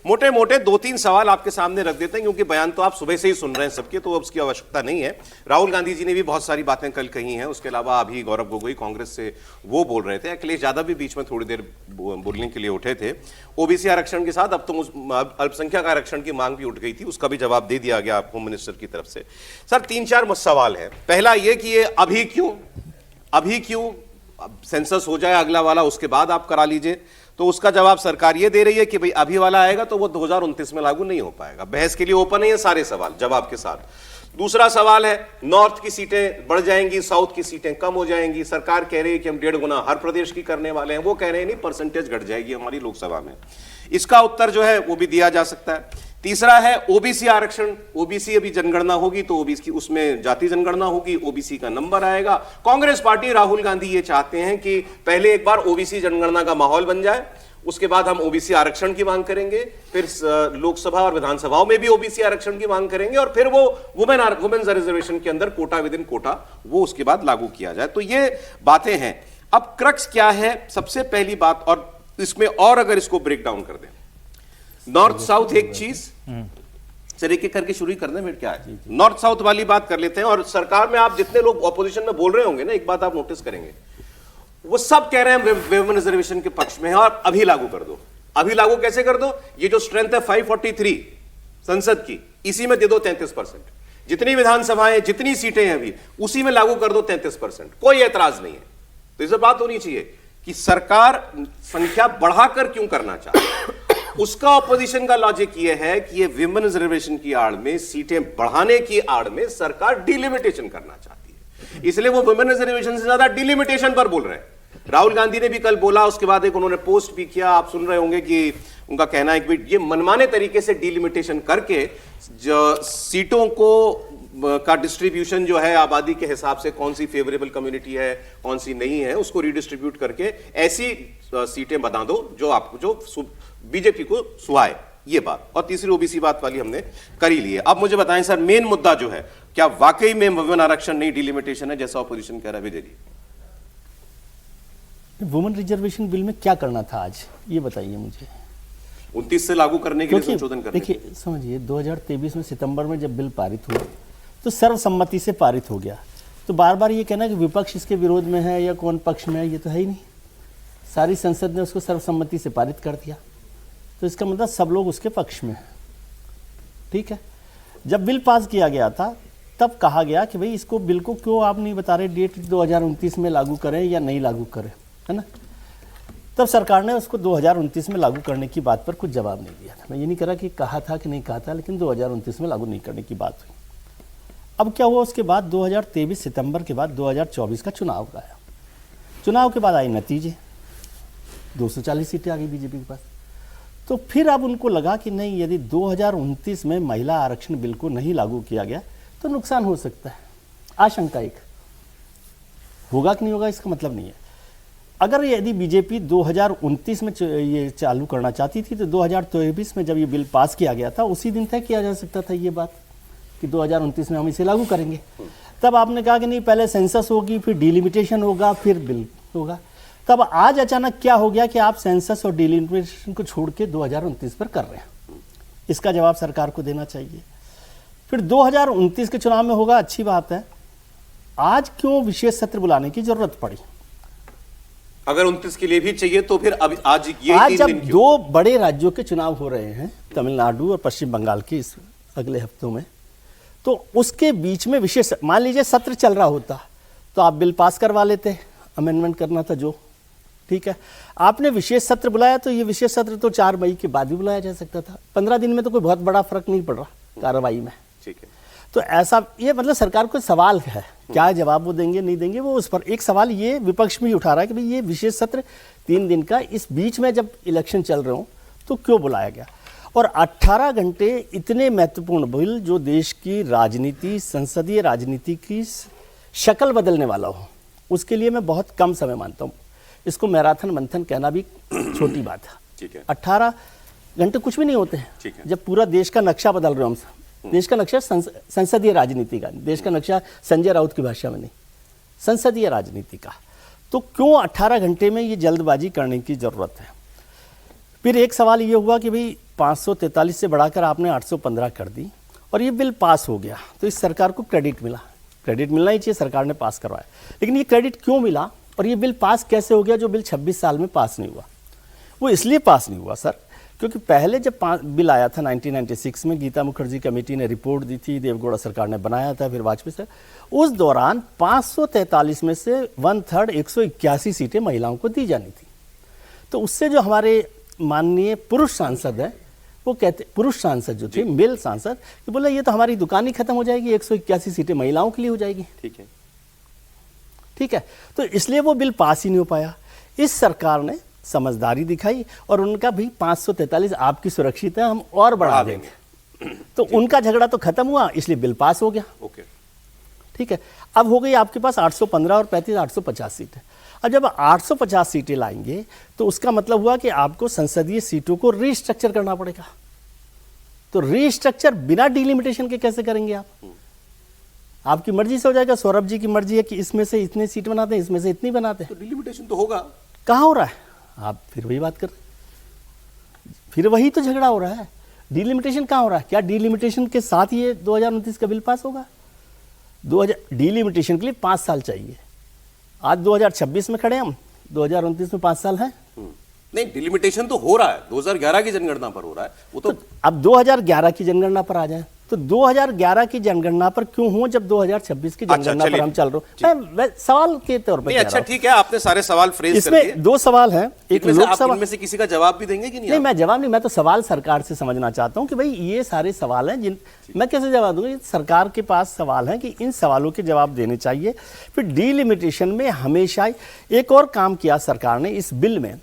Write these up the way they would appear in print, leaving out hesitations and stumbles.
मोटे मोटे 2-3 सवाल आपके सामने रख देते हैं, क्योंकि बयान तो आप सुबह से ही सुन रहे हैं सबके, तो अब उसकी आवश्यकता नहीं है। राहुल गांधी जी ने भी बहुत सारी बातें कल कही हैं, उसके अलावा अभी गौरव गोगोई कांग्रेस से वो बोल रहे थे, अखिलेश यादव भी बीच में थोड़ी देर बोलने के लिए उठे थे। ओबीसी आरक्षण के साथ अब तो अल्पसंख्यक आरक्षण की मांग भी उठ गई थी, उसका भी जवाब दे दिया गया होम मिनिस्टर की तरफ से। सर 3-4 सवाल है। पहला ये कि ये अभी क्यों सेंसस हो जाए अगला वाला, उसके बाद आप करा लीजिए, तो उसका जवाब सरकार ये दे रही है कि भाई अभी वाला आएगा तो वो 2029 में लागू नहीं हो पाएगा। बहस के लिए ओपन है ये सारे सवाल जवाब के साथ। दूसरा सवाल है, नॉर्थ की सीटें बढ़ जाएंगी, साउथ की सीटें कम हो जाएंगी। सरकार कह रही है कि हम 1.5 गुना हर प्रदेश की करने वाले हैं, वो कह रहे हैं नहीं, परसेंटेज घट जाएगी हमारी लोकसभा में। इसका उत्तर जो है वो भी दिया जा सकता है। तीसरा है ओबीसी आरक्षण। ओबीसी अभी जनगणना होगी तो ओबीसी उसमें जाति जनगणना होगी, ओबीसी का नंबर आएगा। कांग्रेस पार्टी, राहुल गांधी ये चाहते हैं कि पहले एक बार ओबीसी जनगणना का माहौल बन जाए, उसके बाद हम ओबीसी आरक्षण की मांग करेंगे, फिर लोकसभा और विधानसभाओं में भी ओबीसी आरक्षण की मांग करेंगे, और फिर वो वुमेन्स रिजर्वेशन के अंदर कोटा विद इन कोटा वो उसके बाद लागू किया जाए। तो ये बातें हैं। अब क्रक्स क्या है, सबसे पहली बात, और इसमें और अगर इसको ब्रेक डाउन कर दें, नॉर्थ साउथ एक चीज, सर एक एक करके शुरू कर दें, फिर क्या है, नॉर्थ साउथ वाली बात कर लेते हैं। और सरकार में आप जितने लोग ऑपोजिशन में बोल रहे होंगे ना, एक बात आप नोटिस करेंगे, वो सब कह रहे हैं वुमेन रिजर्वेशन के पक्ष में है और अभी लागू कर दो। अभी लागू कैसे कर दो? ये जो स्ट्रेंथ है 543 संसद की, इसी में दे दो 33%। जितनी विधानसभाएं, जितनी सीटें हैं अभी, उसी में लागू कर दो 33%। कोई ऐतराज नहीं है। तो इस बात होनी चाहिए कि सरकार संख्या बढ़ाकर क्यों करना चाहती है। उसका ऑपोजिशन का लॉजिक यह है कि ये विमेन रिजर्वेशन की आड़ में, सीटें बढ़ाने की आड़ में सरकार डिलिमिटेशन करना चाहती है, इसलिए वो विमेन रिजर्वेशन से ज्यादा डिलिमिटेशन पर बोल रहे हैं। राहुल गांधी ने भी कल बोला, उसके बाद एक उन्होंने पोस्ट भी किया, आप सुन रहे होंगे कि उनका कहना है कि ये मनमाने तरीके से डिलिमिटेशन करके जो सीटों को का डिस्ट्रीब्यूशन जो है आबादी के हिसाब से, कौन सी फेवरेबल कम्युनिटी है कौन सी नहीं है, उसको रिडिस्ट्रीब्यूट करके ऐसी सीटें बता दो जो आपको, जो बीजेपी को सुहाए, ये बात। और तीसरी ओबीसी बात वाली हमने कर ही ली है। अब मुझे बताएं सर, मेन मुद्दा जो है, क्या वाकई में वुमेन आरक्षण नहीं डिलिमिटेशन है जैसा ऑपोजिशन कह रहा है? Vijay ji, women reservation bill में क्या करना था आज, ये बताइए मुझे। 29 से लागू करने के लिए संशोधन करने। देखिए समझिए, 2023 में सितंबर में जब बिल पारित हुआ तो सर्वसम्मति से पारित हो गया। तो बार बार ये कहना कि विपक्ष इसके विरोध में है या कौन पक्ष में है, ये तो है ही नहीं। सारी संसद ने उसको सर्वसम्मति से पारित कर दिया, तो इसका मतलब सब लोग उसके पक्ष में हैं। ठीक है, जब बिल पास किया गया था तब कहा गया कि भाई इसको बिल को क्यों आप नहीं बता रहे डेट 2029 में लागू करें या नहीं लागू करें, है ना। तब सरकार ने उसको 2029 में लागू करने की बात पर कुछ जवाब नहीं दिया था। मैं ये नहीं कह रहा कि कहा था कि नहीं कहा था, लेकिन 2029 में लागू नहीं करने की बात हुई। अब क्या हुआ, उसके बाद 2023 सितंबर के बाद 2024 का चुनाव आया। चुनाव के बाद आए नतीजे, 240 सीटें आ गई बीजेपी के पास। तो फिर अब उनको लगा कि नहीं, यदि 2029 में महिला आरक्षण बिल को नहीं लागू किया गया तो नुकसान हो सकता है। आशंका एक, होगा कि नहीं होगा इसका मतलब नहीं है। अगर यदि बीजेपी 2029 में ये चालू करना चाहती थी तो 2023 में जब ये बिल पास किया गया था उसी दिन तय किया जा सकता था ये बात कि 2029 में हम इसे लागू करेंगे। तब आपने कहा कि नहीं, पहले सेंसस होगी, फिर डिलिमिटेशन होगा, फिर बिल होगा। तब आज अचानक क्या हो गया कि आप सेंसस और डिलिमिटेशन को छोड़ के 2029 पर कर रहे हैं। इसका जवाब सरकार को देना चाहिए। फिर 2029 के चुनाव में होगा, अच्छी बात है। आज क्यों विशेष सत्र बुलाने की जरूरत पड़ी? अगर 29 के लिए भी चाहिए तो फिर अब आज जब 2 बड़े राज्यों के चुनाव हो रहे हैं, तमिलनाडु और पश्चिम बंगाल के, इस अगले हफ्तों में, तो उसके बीच में विशेष, मान लीजिए सत्र चल रहा होता तो आप बिल पास करवा लेते, अमेंडमेंट करना था जो, ठीक है। आपने विशेष सत्र बुलाया तो ये विशेष सत्र तो 4 मई के बाद भी बुलाया जा सकता था। 15 दिन में तो कोई बहुत बड़ा फर्क नहीं पड़ रहा कार्रवाई में, ठीक है। तो ऐसा, ये मतलब सरकार को सवाल है, क्या जवाब वो देंगे नहीं देंगे वो उस पर। एक सवाल ये विपक्ष भी उठा रहा है कि भाई ये विशेष सत्र 3 दिन का, इस बीच में जब इलेक्शन चल रहे हो तो क्यों बुलाया गया। और 18 घंटे इतने महत्वपूर्ण बिल जो देश की राजनीति, संसदीय राजनीति की शक्ल बदलने वाला हो, उसके लिए मैं बहुत कम समय मानता हूँ। इसको मैराथन मंथन कहना भी छोटी बात है। ठीक है, 18 घंटे कुछ भी नहीं होते हैं। ठीक है। जब पूरा देश का नक्शा बदल रहे हो हम, देश का नक्शा संसदीय राजनीति का, देश का नक्शा संजय राउत की भाषा में नहीं, संसदीय राजनीति का, तो क्यों 18 घंटे में ये जल्दबाजी करने की जरूरत है। फिर एक सवाल ये हुआ कि भाई 543 से बढ़ाकर आपने 815 कर दी और ये बिल पास हो गया, तो इस सरकार को क्रेडिट मिला। क्रेडिट मिलना ही चाहिए, सरकार ने पास करवाया। लेकिन ये क्रेडिट क्यों मिला और ये बिल पास कैसे हो गया जो बिल 26 साल में पास नहीं हुआ? वो इसलिए पास नहीं हुआ सर, क्योंकि पहले जब बिल आया था 1996 में, गीता मुखर्जी कमेटी ने रिपोर्ट दी थी, देवगौड़ा सरकार ने बनाया था, फिर वाजपेयी सर, उस दौरान 543 में से 1/3 181 सीटें महिलाओं को दी जानी थी। तो उससे जो हमारे माननीय पुरुष सांसद हैं, वो कहते, पुरुष सांसद जो थे, मेल सांसद, कि बोले ये तो हमारी दुकान ही खत्म हो जाएगी, 181 सीटें महिलाओं के लिए हो जाएगी। ठीक है, तो इसलिए वो बिल पास ही नहीं हो पाया। इस सरकार ने समझदारी दिखाई और उनका भी 543 आपकी सुरक्षित है, हम और बढ़ा देंगे। तो उनका झगड़ा तो खत्म हुआ, इसलिए बिल पास हो गया। ओके, ठीक है, अब हो गई आपके पास 815 और 35 850 सीटें। अब जब 850 सीटें लाएंगे तो उसका मतलब हुआ कि आपको संसदीय सीटों को रीस्ट्रक्चर करना पड़ेगा। तो रीस्ट्रक्चर बिना डिलिमिटेशन के कैसे करेंगे आप? आपकी मर्जी से हो जाएगा। सौरभ जी की मर्जी है कि इसमें से इतने सीट बनाते हैं, इसमें से इतनी बनाते हैं, तो डिलिमिटेशन तो होगा। कहाँ हो रहा है? आप फिर वही बात कर रहे हैं, फिर वही तो झगड़ा हो रहा है। डिलिमिटेशन कहाँ हो रहा है? क्या डिलिमिटेशन के साथ ये 2029 का बिल पास होगा? डिलिमिटेशन के लिए 5 साल चाहिए। आज 2026 में खड़े हम, 2029 में 5 साल है। नहीं, डिलिमिटेशन तो हो रहा है, 2011 की जनगणना पर हो रहा है वो तो अब 2011 की जनगणना पर आ जाए तो 2011 की जनगणना पर क्यों हो जब 2026 की जनगणना पर हम चल रहे हैं? मैं सवाल के तौर पर अच्छा ठीक है, आपने सारे सवाल फ्रेज कर दिए। इसमें 2 सवाल हैं, एक लोकसभा में से किसी का जवाब भी देंगे कि नहीं? मैं जवाब नहीं, मैं तो सवाल सरकार से समझना चाहता हूं कि भाई ये सारे सवाल हैं जिन मैं कैसे जवाब दूंगा? सरकार के पास सवाल है कि इन सवालों के जवाब देने चाहिए। फिर डिलिमिटेशन में हमेशा एक और काम किया सरकार ने इस बिल में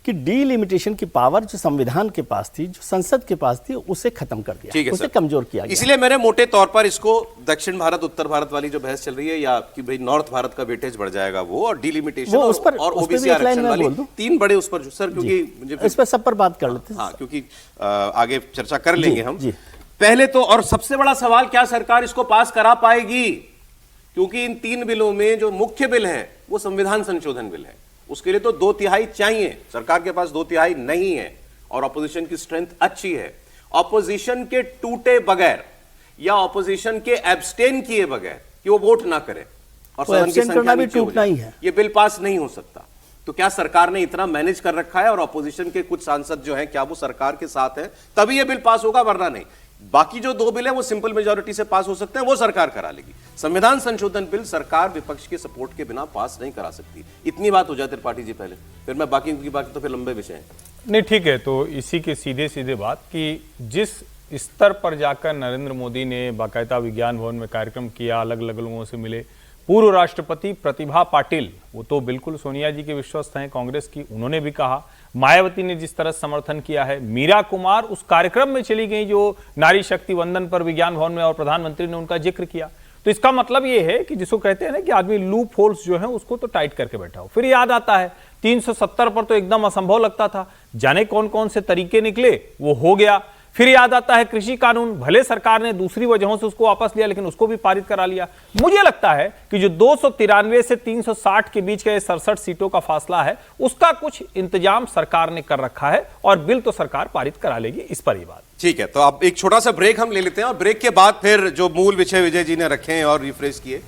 कि डिलिमिटेशन की पावर जो संविधान के पास थी, जो संसद के पास थी, उसे खत्म कर दिया, उसे कमजोर किया गया। इसलिए मैंने मोटे तौर पर इसको दक्षिण भारत उत्तर भारत वाली जो बहस चल रही है, या कि भाई नॉर्थ भारत का वेटेज बढ़ जाएगा वो, और डिलिमिटेशन और ओबीसी आरक्षण वाली 3 बड़े उस पर सर, क्योंकि मुझे इस पर सब पर बात कर लेते हैं। हाँ, क्योंकि आगे चर्चा कर लेंगे हम। पहले तो, और सबसे बड़ा सवाल, क्या सरकार इसको पास करा पाएगी? क्योंकि इन 3 बिलों में जो मुख्य बिल है वो संविधान संशोधन बिल है। उसके लिए तो 2/3 चाहिए, सरकार के पास 2/3 नहीं है, और ऑपोजिशन की स्ट्रेंथ अच्छी है। ऑपोजिशन के टूटे बगैर या ऑपोजिशन के एब्सटेन किए बगैर कि वो वोट ना करे और सदन की संख्या भी टूटना ही है, ये बिल पास नहीं हो सकता। तो क्या सरकार ने इतना मैनेज कर रखा है और ऑपोजिशन के कुछ सांसद जो हैं, क्या वो सरकार के साथ हैं तभी ये बिल पास होगा, वरना नहीं। बाकी जो 2 बिल है वो सिंपल मेजॉरिटी से पास हो सकते हैं, वो सरकार करा लेगी। संविधान संशोधन बिल सरकार विपक्ष के सपोर्ट के बिना पास नहीं करा सकती। इतनी बात हो जाए त्रिपाठी जी पहले, फिर मैं बाकी की बात, तो फिर लंबे विषय हैं। नहीं ठीक है, तो इसी के सीधे सीधे बात कि जिस स्तर पर जाकर नरेंद्र मोदी ने बाकायदा विज्ञान भवन में कार्यक्रम किया, अलग अलग लोगों से मिले, पूर्व राष्ट्रपति प्रतिभा पाटिल, वो तो बिल्कुल सोनिया जी के विश्वस्त हैं कांग्रेस की, उन्होंने भी कहा, मायावती ने जिस तरह समर्थन किया है, मीरा कुमार उस कार्यक्रम में चली गई जो नारी शक्ति वंदन पर विज्ञान भवन में, और प्रधानमंत्री ने उनका जिक्र किया। तो इसका मतलब ये है कि जिसको कहते हैं ना कि आदमी लूप होल्स जो है उसको तो टाइट करके बैठा हो। फिर याद आता है 370 पर तो एकदम असंभव लगता था, जाने कौन कौन से तरीके निकले, वो हो गया। फिर याद आता है कृषि कानून, भले सरकार ने दूसरी वजहों से उसको वापस लिया लेकिन उसको भी पारित करा लिया। मुझे लगता है कि जो 293 से 360 के बीच का ये 67 सीटों का फासला है, उसका कुछ इंतजाम सरकार ने कर रखा है और बिल तो सरकार पारित करा लेगी, इस पर ही बात। ठीक है, तो अब एक छोटा सा ब्रेक हम ले लेते हैं और ब्रेक के बाद फिर जो मूल विषय विजय जी ने रखे हैं और रिफ्रेश किए